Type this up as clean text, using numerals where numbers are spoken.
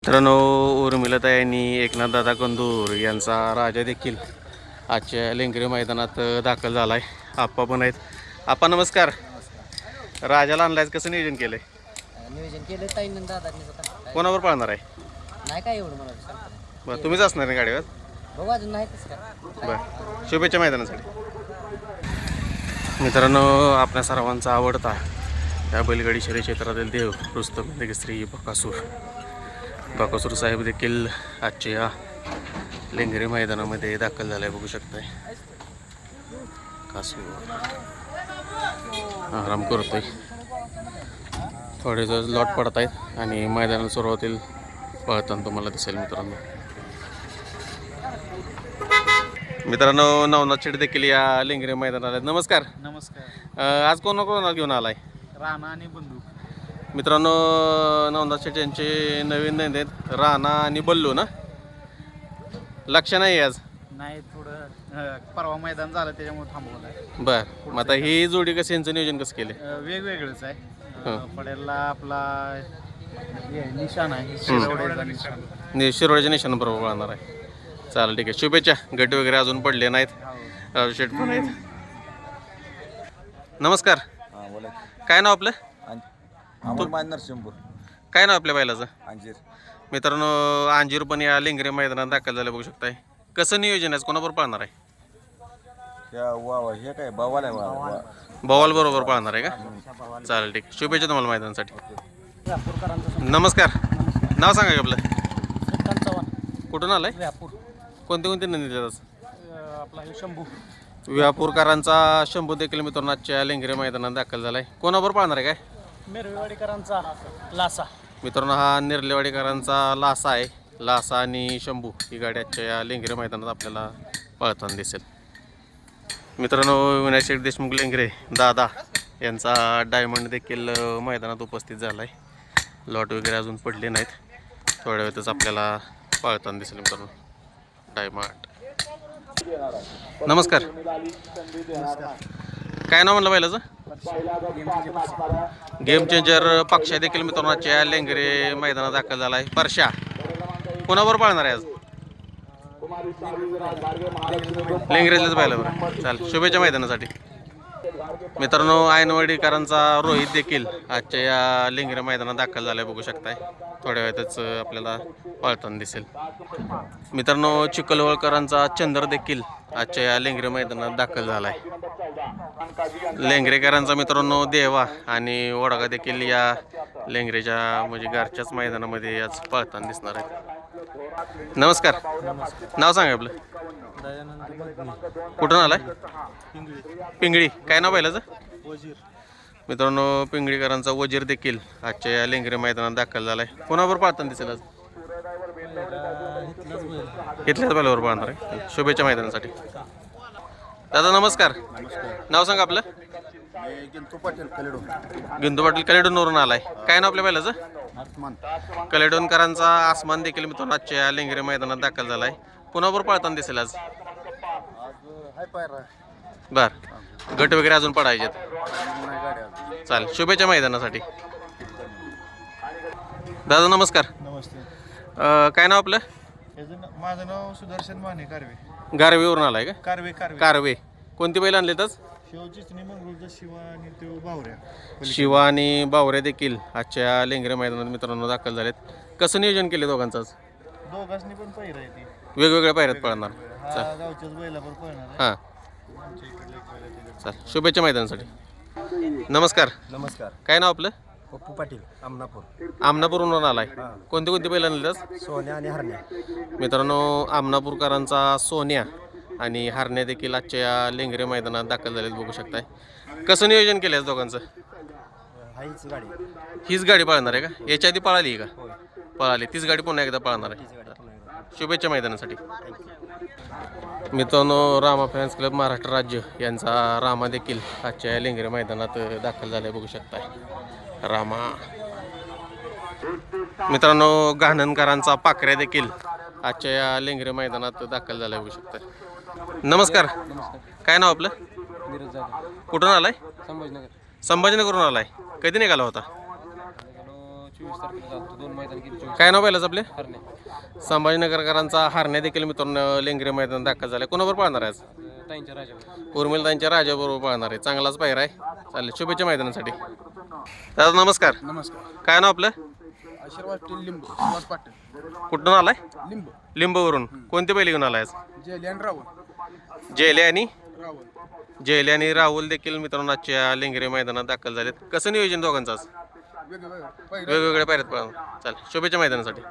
मित्रांनो, उर्मिलाताई आणि एकनाथ दादा कंदूर यांचा राजा देखील आजच्या लेंगरे मैदानात दाखल झाला आहे. आप्पा पण आहेत. आप्पा नमस्कार. राजाला आणलायच, कसं नियोजन केलंय? नियोजन केलं ताईनं दादांनी. कोणावर पाळणार आहे? नाही काय एवढं मला सांगता नाही. बरं, तुम्हीच असणार आहे गाडीवर? बघू अजून नाही कसं काय. बरं, शुभेच्छा मैदानासाठी. मित्रांनो, आपल्या सर्वांचा आवडता त्या बैलगाडी शर्यत क्षेत्रातील देव रुस्तम श्री बकासूर साहेब देखील आजच्या या लेंगरे मैदानामध्ये दाखल झालाय. बघू शकताय कासू आराम करतोय. थोडे दिवस लॉट पडत आहेत आणि मैदानाला सुरुवातील पळताना तुम्हाला दिसेल. मित्रांनो नवनाथ शेठ देखील या लेंगरे मैदानाला. नमस्कार. नमस्कार. आज कोणाला घेऊन आलाय? राणा आणि बंधू. मित्रांनो, नवनाथ शेठ यांचे नवीन नंद आहेत राणा आणि बल्लू ना. लक्ष नाही आज? नाही, थोडं परवा मैदान झालं त्याच्यामुळे थांबवलं आहे. बर, मग आता ही जोडी कसं, यांचं नियोजन कसं केले? वेगवेगळंच आहे. पडेलला आपला निशाण आहे, शिरवड्याचा निशाण. शिरोड्याच्या निशाण बरोबर पळणार आहे. चालेल, ठीक आहे. शुभेच्छा. गट वगैरे अजून पडले नाहीत. राजू शेठ पण आहेत. नमस्कार. काय नाव आपलं? नरसिंहपूर. काय नाव आपल्या बैलाचं? अंजीर. मित्रांनो, अंजीर पण या लेंगरे मैदानात दाखल झालं. बघू शकताय कसं नियोजन आहे, कोणाबरोबर पाळणार आहे? हे काय बावाल आहे बवाल बरोबर पाळणार आहे का? चालेल, ठीक. शुभेच्छा तुम्हाला मैदानासाठी. नमस्कार. नाव सांगा की आपलं. चव्हाण. कुठून आलाय? व्यापूर. कोणते कोणते नंदी देतात? आपला हे शंभू. व्यापूरकरांचा शंभू देखील मित्रांनो आजच्या लेंगरे मैदानात दाखल झालाय. कोणाबरोबर पाळणार आहे काय? मिरवेवाडीकरांचा लासा. मित्रांनो, हा निर्लेवाडीकरांचा लासा आहे. लासा आणि शंभू ही गाडी आजच्या या लेंगरे मैदानात आपल्याला पळताना दिसेल. मित्रांनो, विनायक शेठ देशमुख लेंगरे दादा यांचा डायमंड देखील मैदानात उपस्थित झाला आहे. लॉट वगैरे अजून पडले नाहीत. थोड्या वेळातच आपल्याला पळताना दिसेल मित्रांनो डायमंड. नमस्कार. काय नाव म्हणलं बैलाचं? गेम चेंजर पक्षा देखील मित्रांनो आजच्या लेंगरे मैदानात दाखल झाला आहे. परशा कोणाबरोबर पाळणार आहे आज? लेंगरेजलाच पाहिलं. बरं, चालेल. शुभेच्छा मैदानासाठी. मित्रांनो, आयनवाडीकरांचा रोहित देखील आजच्या या लेंगरे मैदानात दाखल झालाय. बघू शकताय थोड्या वेळातच आपल्याला पळताना दिसेल. मित्रांनो, चिखलवळकरांचा चंद्र देखील आजच्या या लेंगरे मैदानात दाखल झालाय. लेंगरेकरांचा मित्रांनो देवा आणि वडगा देखील या लेंगरेच्या म्हणजे घरच्याच मैदानामध्ये आज पळताना दिसणार आहेत. नमस्कार. नाव सांगा आपलं. कुठून आलाय? पिंगळी. काय नाव बैलाचं? मित्रांनो, पिंगळीकरांचा वजीर देखील आजच्या या लेंगरे मैदानात दाखल झालाय. कोणाबरोबर पाळताना दिसेल आज? इथल्याच बैलावर पाळणार आहे. शुभेच्छा मैदानासाठी. दादा नमस्कार. नाव सांगा आपलं. गिंदू पाटील कलेडोनवरून आलाय. काय नाव आपल्या बैलाचं? कलेडोनकरांचा आसमान देखील मित्रांनो आजच्या या लेंगरे मैदानात दाखल झालाय. कोणाबरोबर पाळताना दिसेल आज? बर, गट वगैरे अजून पडायचे. चालेल. शुभेच्छा मैदानासाठी. दादा नमस्कार. नमस्ते. काय नाव आपलं? माझं नाव सुदर्शन माने कारवे. गारवेवरून आलाय का? कारवे. कारवे. कोणती बैल आणलेतच? शिवचिचणी मंगरूळचा शिवा आणि तो बावऱ्या. शिवा आणि बावऱ्या देखील आजच्या लेंगरे मैदानात मित्रांनो दाखल झालेत. कसं नियोजन केले दोघांचं आज? दोघांनी पण पहिरा आहे ती. वेगवेगळ्या पायऱ्यात पळणार. गावच्याच बैलावर पळणार आहे. हां, चालेल. शुभेच्छा मैदानासाठी. नमस्कार. नमस्कार. काय नाव आपलं? पप्पू पाटील आमनापूर. आमनापूरवरून आलाय. कोणती कोणती बैल आणलेत? सोन्या आणि हरण्या. मित्रांनो, आमनापूरकरांचा सोन्या आणि हरण्या देखील आजच्या या लेंगरे मैदानात दाखल झालेत. बघू शकताय कसं नियोजन केलं आहे दोघांचं? हाईच गाडी. हीच गाडी पळणार आहे का? याच्या आधी पळाली का? पळाली. तीच गाडी पुन्हा एकदा पळणार आहे. शुभेच्छा मैदानासाठी. मित्रांनो, रामा फॅन्स क्लब महाराष्ट्र राज्य यांचा रामा देखील आजच्या या लेंगरे मैदानात दाखल झालाय. बघू शकताय रामा. मित्रांनो, गाणनकरांचा पाखऱ्या देखील आजच्या या लेंगरे मैदानात दाखल झालाय. बघू शकताय. नमस्कार. काय नाव आपलं? कुठून आलाय? संभाजीनगर. संभाजीनगरवरून आलाय. कधी निघाला होता? 24 तारखेला जातो 2 मैदान केली 24 काय नाव बैलाचं आपले हरणे संभाजीनगरकरांचा हरण्या देखील मित्रांनो लेंगरे मैदान दाखल झाले. कोणावर पाळणार आहे आज? ताईंच्या राजावर उर्मिलतांच्या राजाबरोबर पाळणार आहे. चांगलाच पायरा आहे. चालेल, शुभेच्छा मैदानासाठी. दादा नमस्कार. नमस्कार. काय नाव आपलं? आशीर्वाद लिंबू सुभाष पाटील कुठून आलाय? लिंबू लिंबवरून. कोणते बैल घेऊन आलाय आज? जेलियन रावण जयले आणि रावण आणि राहुल देखील मित्रांनो आजच्या लेंगरे मैदानात दाखल झालेत. कसं नियोजन दोघांचं आज? वेगवेगळं वेगवेगळ्या पायऱ्यात पळणार. चालेल, शुभेच्छा मैदानासाठी.